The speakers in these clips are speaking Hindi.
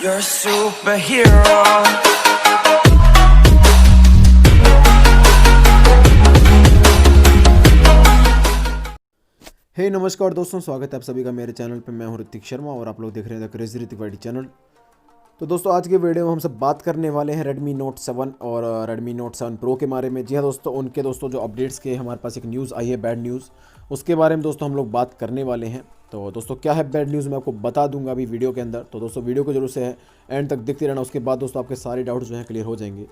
You're a superhero. हे नमस्कार दोस्तों, स्वागत है आप सभी का मेरे चैनल पे। मैं हूं ऋतिक शर्मा और आप लोग देख रहे हैं द क्रेजी ऋतिक चैनल। तो दोस्तों, आज के वीडियो में हम सब बात करने वाले हैं Redmi Note 7 और Redmi Note 7 Pro के बारे में। जी हाँ दोस्तों, उनके दोस्तों जो अपडेट्स के हमारे पास एक न्यूज़ आई है, बैड न्यूज़, उसके बारे में दोस्तों हम लोग बात करने वाले हैं। तो दोस्तों क्या है बैड न्यूज़, मैं आपको बता दूंगा अभी वीडियो के अंदर। तो दोस्तों वीडियो को जरूर से है एंड तक देखते रहना, उसके बाद दोस्तों आपके सारे डाउट्स जो हैं क्लियर हो जाएंगे।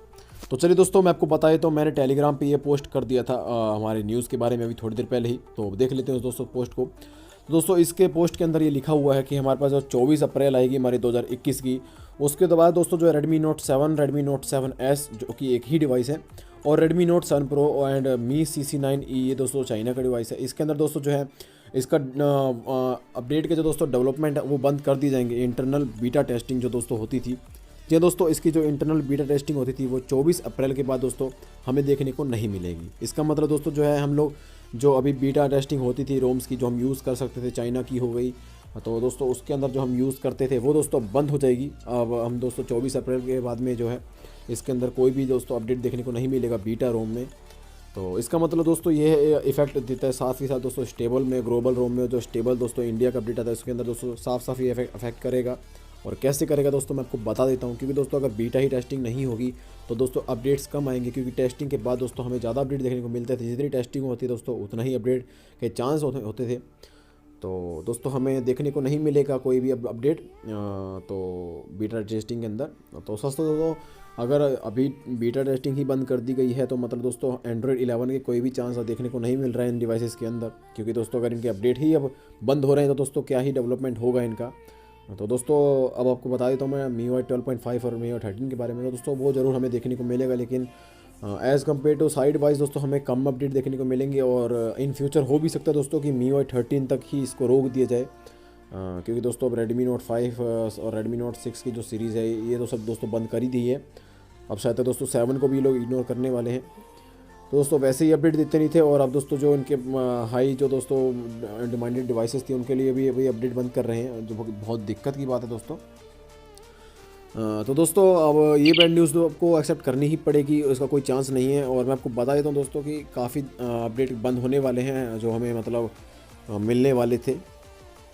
तो चलिए दोस्तों, मैं आपको बताए तो मैंने टेलीग्राम पे ये पोस्ट कर दिया था हमारे न्यूज़ के बारे में अभी थोड़ी देर पहले ही। तो देख लेते हैं दोस्तों पोस्ट को। तो दोस्तों इसके पोस्ट के अंदर ये लिखा हुआ है कि हमारे पास जो 24 अप्रैल आएगी हमारी 2021 की, उसके बाद दोस्तों जो है Redmi Note 7, Redmi Note 7S जो कि एक ही डिवाइस है, और Redmi Note 7 Pro and Mi CC9e, ये दोस्तों चाइना का डिवाइस है। इसके अंदर दोस्तों जो है इसका अपडेट के जो दोस्तों डेवलपमेंट है वो बंद कर दी जाएंगे। इंटरनल बीटा टेस्टिंग जो दोस्तों होती थी, जी दोस्तों, इसकी जो इंटरनल बीटा टेस्टिंग होती थी वो 24 अप्रैल के बाद दोस्तों हमें देखने को नहीं मिलेगी। इसका मतलब दोस्तों जो है हम लोग जो अभी बीटा टेस्टिंग होती थी रोम्स की, जो हम यूज़ कर सकते थे, चाइना की हो गई, तो दोस्तों उसके अंदर जो हम यूज़ करते थे वो दोस्तों बंद हो जाएगी। अब हम दोस्तों 24 अप्रैल के बाद में जो है इसके अंदर कोई भी दोस्तों अपडेट देखने को नहीं मिलेगा बीटा रोम में। तो इसका मतलब दोस्तों ये इफेक्ट देता है। साथ ही साथ दोस्तों स्टेबल में, ग्लोबल रोम में जो स्टेबल दोस्तों इंडिया का अपडेट आता है उसके अंदर दोस्तों साफ ही इफेक्ट करेगा। और कैसे करेगा दोस्तों मैं आपको बता देता हूँ, क्योंकि दोस्तों अगर बीटा ही टेस्टिंग नहीं होगी तो दोस्तों अपडेट्स कम आएंगे, क्योंकि टेस्टिंग के बाद दोस्तों हमें ज़्यादा अपडेट देखने को मिलते थे। जितनी टेस्टिंग होती है दोस्तों उतना ही अपडेट के चांस होते थे। तो दोस्तों हमें देखने को नहीं मिलेगा कोई भी अपडेट तो बीटा टेस्टिंग के अंदर। तो दोस्तों अगर अभी बीटा टेस्टिंग ही बंद कर दी गई है तो मतलब दोस्तों Android 11 के कोई भी चांस देखने को नहीं मिल रहा है इन डिवाइसेस के अंदर, क्योंकि दोस्तों अगर इनके अपडेट ही अब बंद हो रहे हैं तो दोस्तों क्या ही डेवलपमेंट होगा इनका। तो दोस्तों अब आपको बता देता हूँ मैं MIUI 12.5 और MIUI 13 के बारे में। तो दोस्तों वो ज़रूर हमें देखने को मिलेगा, लेकिन as compare to side wise दोस्तों हमें कम अपडेट देखने को मिलेंगे। और इन फ्यूचर हो भी सकता है दोस्तों कि MIUI 13 तक ही इसको रोक दिया जाए, क्योंकि दोस्तों अब Redmi Note 5 और Redmi Note 6 की जो सीरीज़ है ये तो सब दोस्तों बंद कर ही दी है। अब शायद दोस्तों 7 को भी लोग इग्नोर करने वाले हैं। तो दोस्तों वैसे ही अपडेट देते नहीं थे, और अब दोस्तों जो इनके हाई जो दोस्तों डिमांडेड डिवाइसेस थी उनके लिए भी अभी अपडेट बंद कर रहे हैं, जो बहुत दिक्कत की बात है दोस्तों। तो दोस्तों अब ये बैड न्यूज़ तो आपको एक्सेप्ट करनी ही पड़ेगी, उसका कोई चांस नहीं है। और मैं आपको बता देता हूँ दोस्तों कि काफ़ी अपडेट बंद होने वाले हैं जो हमें मतलब मिलने वाले थे।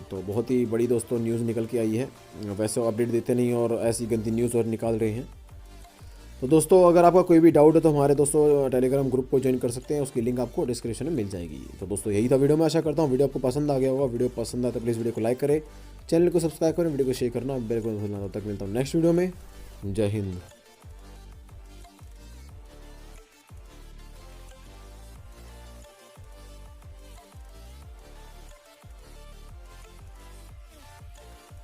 तो बहुत ही बड़ी दोस्तों न्यूज़ निकल के आई है। वैसे अपडेट देते नहीं और ऐसी गंदी न्यूज़ और निकाल रहे हैं। तो दोस्तों अगर आपका कोई भी डाउट है तो हमारे दोस्तों टेलीग्राम ग्रुप को ज्वाइन कर सकते हैं, उसकी लिंक आपको डिस्क्रिप्शन में मिल जाएगी। तो दोस्तों यही था वीडियो में, आशा करता हूँ वीडियो आपको पसंद आ गया होगा। वीडियो पसंद आए तो प्लीज़ वीडियो को लाइक करें, चैनल को सब्सक्राइब करें, वीडियो को शेयर करना बेल को भूलना। तब तक मिलता हूँ नेक्स्ट वीडियो में। जय हिंद।